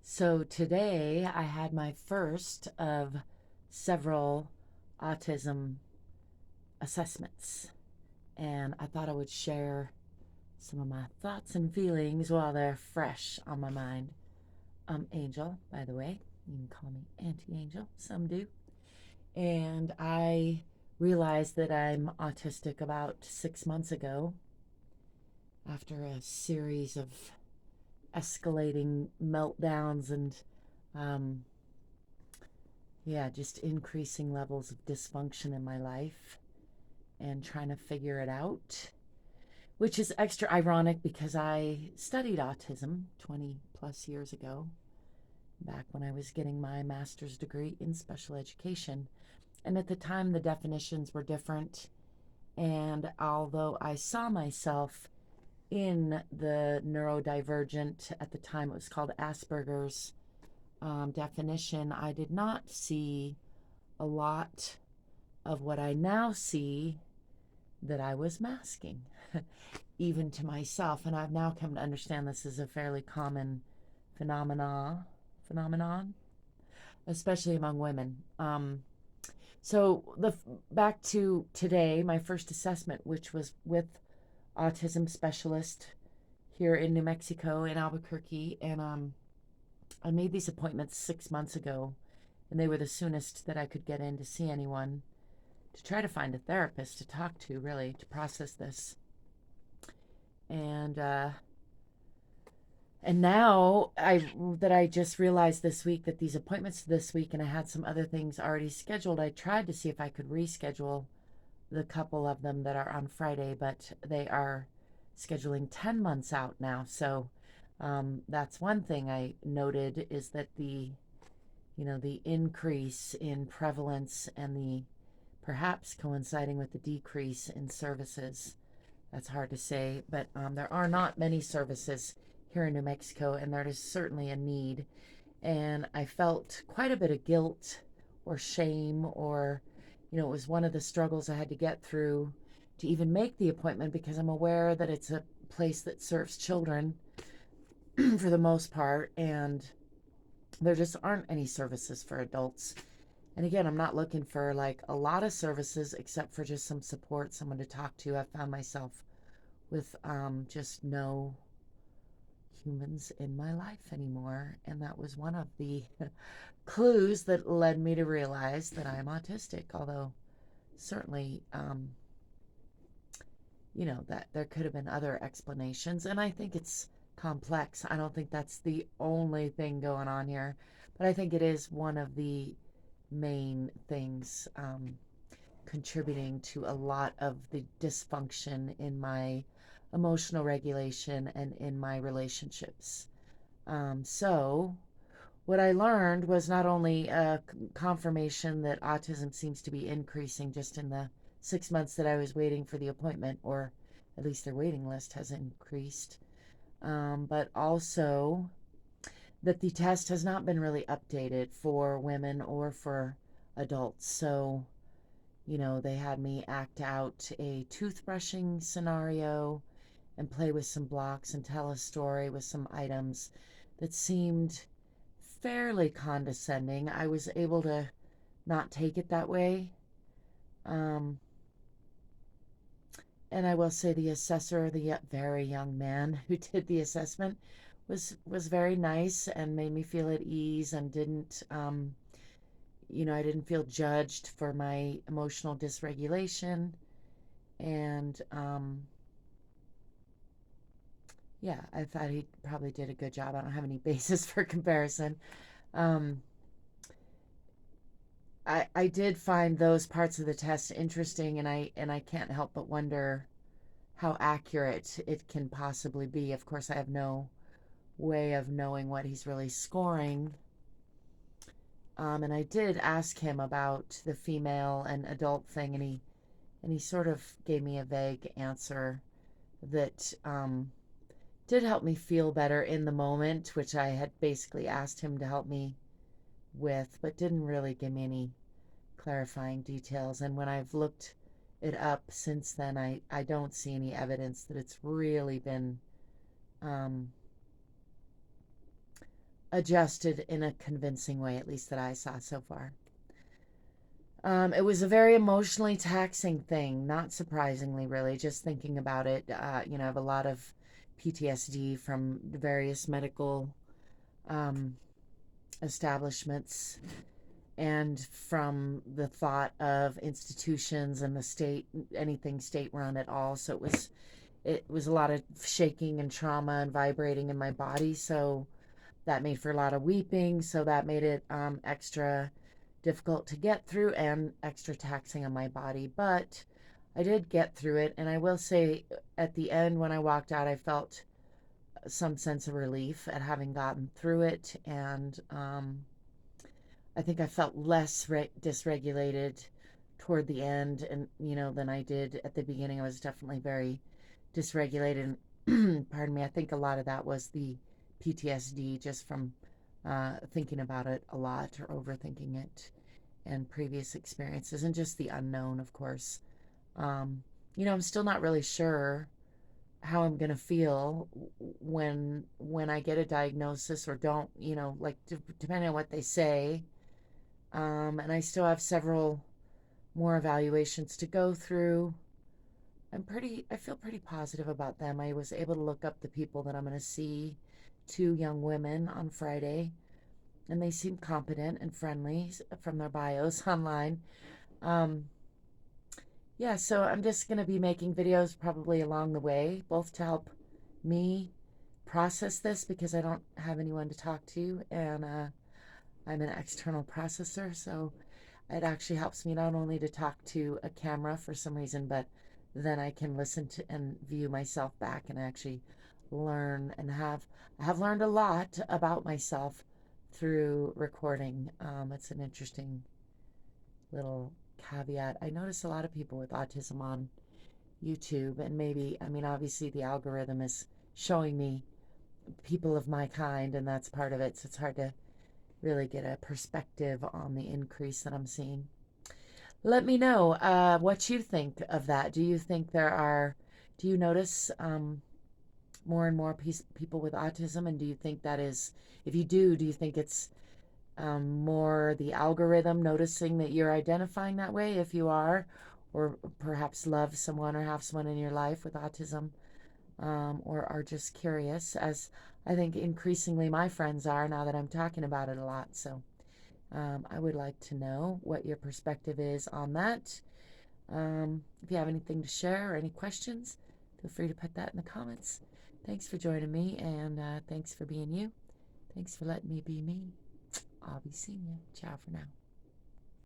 So today I had my first of several autism assessments, and I thought I would share some of my thoughts and feelings while they're fresh on my mind. I'm Angel, by the way. You can call me Auntie Angel, some do. And I realized that I'm autistic about 6 months ago after a series of escalating meltdowns and um, just increasing levels of dysfunction in my life and trying to figure it out, which is extra ironic because I studied autism 20 plus years ago, back when I was getting my master's degree in special education. And at the time, the definitions were different. And although I saw myself in the neurodivergent, at the time it was called Asperger's, definition, I did not see a lot of what I now see that I was masking, even to myself. And I've now come to understand this is a fairly common phenomenon, especially among women. So back to today, my first assessment, which was with autism specialist here in New Mexico in Albuquerque, and I made these appointments 6 months ago, and they were the soonest that I could get in to see anyone, to try to find a therapist to talk to, really, to process this. And now I just realized this week that these appointments this week, and I had some other things already scheduled. I tried to see if I could reschedule the couple of them that are on Friday, but they are scheduling 10 months out now. So that's one thing I noted, is that the increase in prevalence and the perhaps coinciding with the decrease in services. That's hard to say, but there are not many services here in New Mexico, and there is certainly a need. And I felt quite a bit of guilt or shame, or, it was one of the struggles I had to get through to even make the appointment, because I'm aware that it's a place that serves children for the most part, and there just aren't any services for adults. And again, I'm not looking for like a lot of services, except for just some support, someone to talk to. I found myself with just no humans in my life anymore. And that was one of the clues that led me to realize that I'm autistic, although certainly, that there could have been other explanations. And I think it's complex. I don't think that's the only thing going on here, but I think it is one of the main things contributing to a lot of the dysfunction in my emotional regulation and in my relationships. So, what I learned was not only a confirmation that autism seems to be increasing just in the 6 months that I was waiting for the appointment, or at least their waiting list has increased, but also that the test has not been really updated for women or for adults. So, they had me act out a toothbrushing scenario and play with some blocks and tell a story with some items that seemed fairly condescending. I was able to not take it that way. Um, and I will say the assessor, the very young man who did the assessment, was very nice and made me feel at ease, and didn't I didn't feel judged for my emotional dysregulation. And I thought he probably did a good job. I don't have any basis for comparison. um, I did find those parts of the test interesting, and I can't help but wonder how accurate it can possibly be. Of course, I have no way of knowing what he's really scoring. And I did ask him about the female and adult thing, and he sort of gave me a vague answer that did help me feel better in the moment, which I had basically asked him to help me with, but didn't really give me any clarifying details. And when I've looked it up since then, I don't see any evidence that it's really been adjusted in a convincing way, at least that I saw so far. It was a very emotionally taxing thing, not surprisingly, really, just thinking about it. I have a lot of PTSD from the various medical um, establishments and from the thought of institutions and the state, anything state run at all. So it was a lot of shaking and trauma and vibrating in my body. So that made for a lot of weeping. So that made it extra difficult to get through and extra taxing on my body. But I did get through it. And I will say at the end, when I walked out, I felt some sense of relief at having gotten through it. And I think I felt less dysregulated toward the end, and than I did at the beginning. I was definitely very dysregulated. Pardon me. I think a lot of that was the PTSD, just from thinking about it a lot or overthinking it, and previous experiences, and just the unknown, of course. I'm still not really sure how I'm gonna feel when I get a diagnosis or don't. Like depending on what they say. And I still have several more evaluations to go through. I feel pretty positive about them. I was able to look up the people that I'm going to see, 2 young women on Friday, and they seem competent and friendly from their bios online. Um, yeah, so I'm just going to be making videos probably along the way, both to help me process this because I don't have anyone to talk to, and I'm an external processor, so it actually helps me not only to talk to a camera for some reason, but then I can listen to and view myself back and actually learn and I have learned a lot about myself through recording. It's an interesting little caveat. I notice a lot of people with autism on YouTube, and maybe, I mean, obviously the algorithm is showing me people of my kind, and that's part of it, so it's hard to really get a perspective on the increase that I'm seeing. Let me know what you think of that. Do you think do you notice more and more people with autism? And do you think that is, if you do you think it's more the algorithm noticing that you're identifying that way, if you are, or perhaps love someone or have someone in your life with autism, or are just curious, as I think increasingly my friends are now that I'm talking about it a lot. So I would like to know what your perspective is on that. If you have anything to share or any questions, feel free to put that in the comments. Thanks for joining me, and thanks for being you. Thanks for letting me be me. I'll be seeing you. Ciao for now.